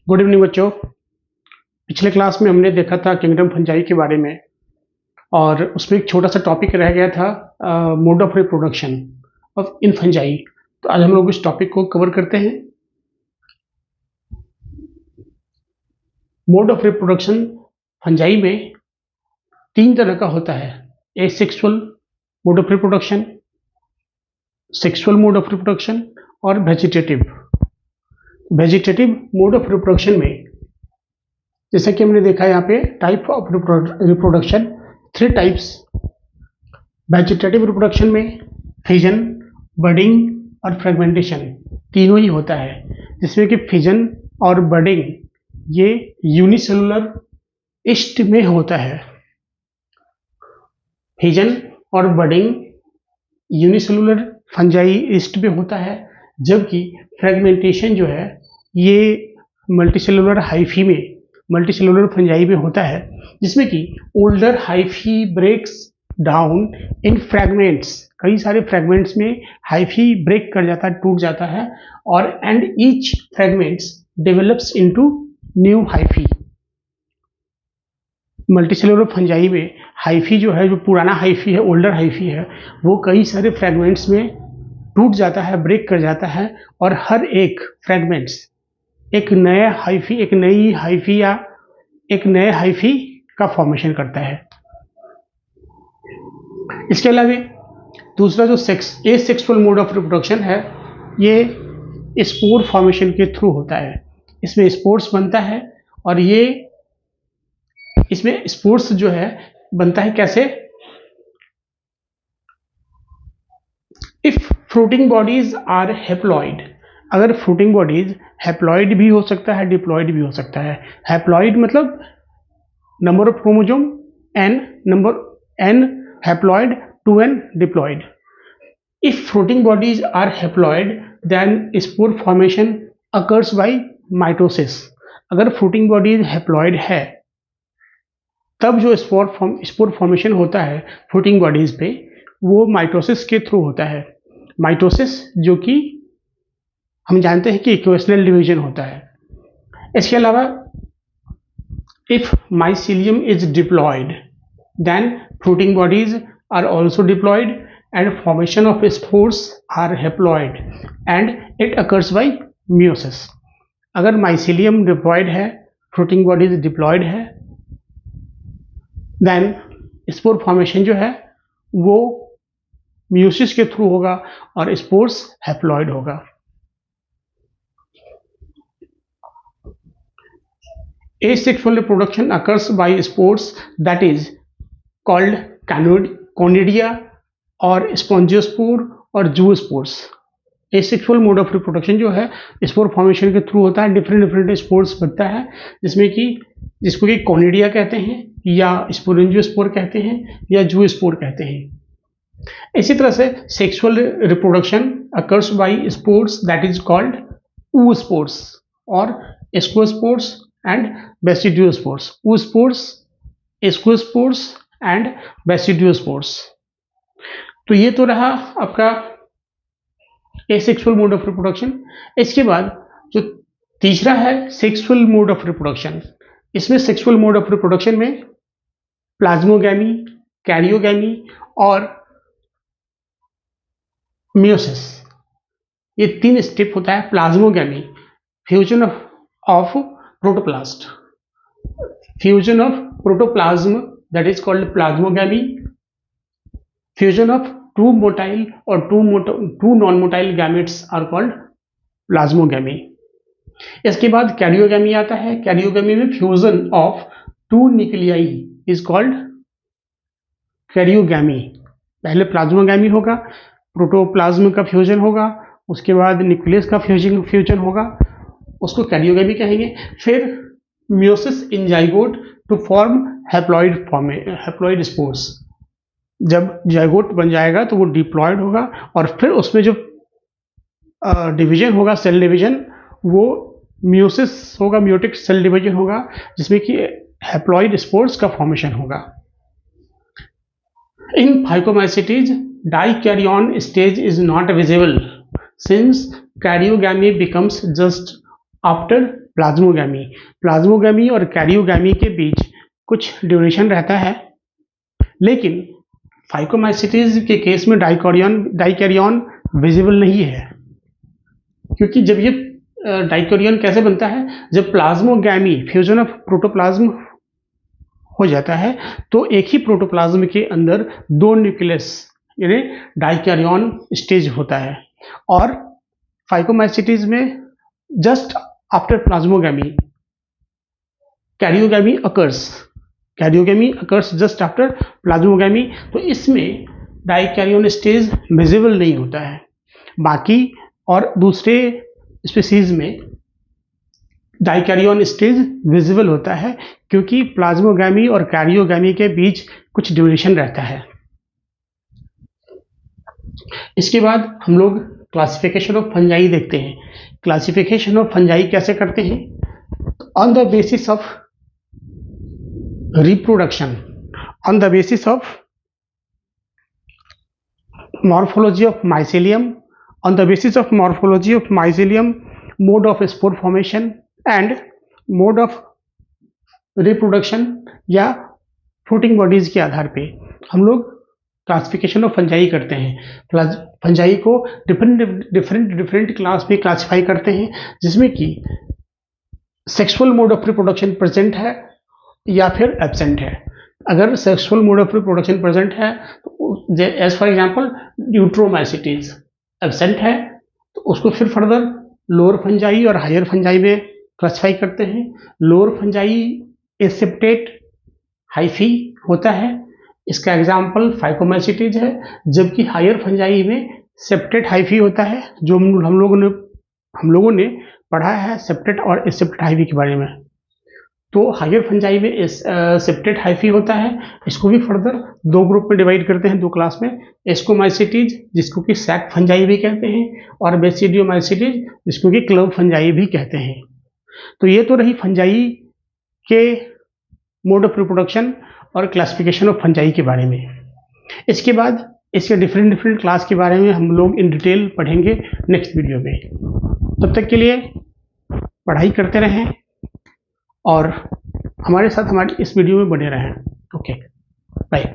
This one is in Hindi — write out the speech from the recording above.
गुड इवनिंग बच्चों। पिछले क्लास में हमने देखा था किंगडम फंजाई के बारे में और उसमें एक छोटा सा टॉपिक रह गया था mode of reproduction of in fungi. तो आज हम लोग इस टॉपिक को कवर करते हैं। मोड ऑफ रिप्रोडक्शन फंजाई में तीन तरह का होता है: asexual mode of reproduction, sexual mode of reproduction और vegetative. Vegetative mode of reproduction में जैसा कि हमने देखा यहाँ पे type of reproduction, three types. Vegetative reproduction में फिजन, बडिंग और फ्रेगमेंटेशन तीनों ही होता है, जिसमें कि फिजन और बडिंग ये यूनिसेलुलर ईस्ट में होता है। फिजन और बडिंग यूनिसेलुलर फंजाई ईस्ट में होता है, जबकि फ्रेगमेंटेशन जो है ये मल्टीसेलुलर हाइफी में, मल्टीसेलुलर फंजाई में होता है, जिसमें कि older hyphae breaks down in fragments. कई सारे फ्रैगमेंट्स में हाइफी ब्रेक कर जाता है, टूट जाता है, और and each fragments develops into new hyphae. Multicellular fungi में हाइफी जो है, जो पुराना हाइफी है, ओल्डर हाइफी है, वो कई सारे फ्रैगमेंट्स में टूट जाता है, ब्रेक कर जाता है, और हर एक फ्रैगमेंट्स एक नए हाइफी, एक नई हाइफी या एक नए हाइफी का फॉर्मेशन करता है। इसके अलावा दूसरा जो एसेक्सुअल मोड ऑफ रिप्रोडक्शन है, ये स्पोर फॉर्मेशन के थ्रू होता है। इसमें स्पोर्स बनता है, और ये इसमें स्पोर्स जो है बनता है कैसे? If fruiting bodies are haploid. अगर फ्रूटिंग बॉडीज हैप्लॉइड भी हो सकता है, डिप्लॉइड भी हो सकता है। हैप्लॉइड मतलब number of chromosome n, number n haploid, 2n diploid. If fruiting bodies are haploid then spore formation occurs by mitosis. अगर फ्रूटिंग बॉडीज हैप्लॉइड है तब जो स्पोर फॉर्मेशन होता है फ्रूटिंग बॉडीज पे, वो माइटोसिस के थ्रू होता है। माइटोसिस जो कि हम जानते हैं कि इक्वेशनल डिवीजन होता है। इसके अलावा if mycelium is diploid then fruiting bodies are also diploid and formation of spores are haploid and it occurs by meiosis. अगर माइसीलियम डिप्लॉयड है, फ्रूटिंग बॉडीज डिप्लॉयड है, देन स्पोर फॉर्मेशन जो है वो मियोसिस के थ्रू होगा और स्पोर्स हैप्लॉयड होगा। Asexual reproduction occurs by spores that is called conidia और स्पॉन्जियोस्पोर और zoospores. Asexual mode of reproduction जो है स्पोर फॉर्मेशन के थ्रू होता है। डिफरेंट स्पोर्स बनता है, जिसको कि कॉनिडिया कहते हैं, या स्पोरेंजियोस्पोर कहते हैं, या जूस्पोर कहते हैं। इसी तरह से sexual reproduction occurs by spores that is called oospores और ascospores and basidiospores. oospores, ascospores and basidiospores. तो ये तो रहा आपका एसेक्सुअल मोड ऑफ रिप्रोडक्शन। इसके बाद जो तीसरा है सेक्सुअल मोड ऑफ रिप्रोडक्शन। इसमें सेक्सुअल मोड ऑफ रिप्रोडक्शन में प्लाज्मोगैमी, कैरियोगैमी और मियोसिस, ये तीन स्टेप होता है। Plasmogamy, fusion of protoplast, fusion of protoplasm that is called plasmogamy. Fusion of two motile और two non motile gametes are called plasmogamy. इसके बाद कैरियोगैमी आता है। कैरियोगैमी में fusion of two nuclei is called karyogamy. पहले प्लाज्मोगैमी होगा, प्रोटोप्लाज्म का फ्यूजन होगा, उसके बाद न्यूक्लियस का फ्यूजन होगा, उसको कैरियोगैमी कहेंगे। फिर meiosis in zygote to form haploid spores. जब जाइगोट बन जाएगा तो वो डिप्लॉयड होगा, और फिर उसमें जो डिवीजन होगा, सेल डिवीजन, वो मियोसिस होगा, मियोटिक सेल डिवीजन होगा, जिसमें कि हैप्लॉइड स्पोर्स का फॉर्मेशन होगा। In Phycomycetes dikaryon stage is not visible since karyogamy becomes just after plasmogamy. Plasmogamy और कैरियोगैमी के बीच कुछ ड्यूरेशन रहता है, लेकिन फाइकोमाइसीटीज के केस में डाइकैरियन विजिबल नहीं है, क्योंकि जब ये डाइकैरियन कैसे बनता है, जब प्लाज्मोगैमी फ्यूजन ऑफ प्रोटोप्लाज्म हो जाता है तो एक ही प्रोटोप्लाज्म के अंदर दो न्यूक्लियस यानी डाइकैरियन स्टेज होता है, और फाइकोमाइसीटीज में just after plasmogamy karyogamy occurs just after plasmogamy, तो इसमें डाइकैरियन स्टेज विजिबल नहीं होता है। बाकी और दूसरे स्पीसीज में डाइकैरियन स्टेज विजिबल होता है, क्योंकि प्लाज्मोगैमी और कैरियोगैमी के बीच कुछ ड्यूरेशन रहता है। इसके बाद हम लोग क्लासिफिकेशन ऑफ फंजाई देखते हैं। क्लासिफिकेशन ऑफ फंजाई कैसे करते हैं? On the basis of reproduction, on the basis of morphology of mycelium, on the basis of morphology of mycelium, mode of spore formation and mode of reproduction या फ्रूटिंग बॉडीज के आधार पे हम लोग क्लासिफिकेशन ऑफ फंजाई करते हैं। फंजाई को डिफरेंट क्लास में क्लासिफाई करते हैं, जिसमें कि sexual mode of reproduction present है या फिर एब्सेंट है। अगर sexual mode of reproduction present है तो एज फॉर एग्जांपल ड्यूट्रोमाइसीटीज, एब्सेंट है तो उसको फिर फर्दर लोअर फंजाई और हायर फंजाई में क्लासिफाई करते हैं। लोअर फंजाई एसेप्टेट हाइफी होता है, इसका एग्जांपल फाइकोमाइसीटीज है, जबकि हायर फंजाई में सेप्टेट हाइफी होता है, जो हम लोगों ने पढ़ा है सेप्टेट और एसेप्टेट हाइफी के बारे में। तो हायर फंजाई में सेप्टेट हाइफी होता है, इसको भी फर्दर दो ग्रुप में डिवाइड करते हैं, दो क्लास में, एस्कोमाइसीटीज जिसको कि सैक फंजाई भी कहते हैं, और बेसिडियोमाइसीटीज जिसको कि क्लव फंजाई भी कहते हैं। तो ये तो रही फंजाई के मोड ऑफ रिप्रोडक्शन और क्लासिफिकेशन ऑफ फंजाई के बारे में। इसके बाद इसके डिफरेंट क्लास के बारे में हम लोग इन डिटेल पढ़ेंगे नेक्स्ट वीडियो में। तब तक के लिए पढ़ाई करते रहें और हमारे साथ हमारी इस वीडियो में बने रहें। Okay, bye.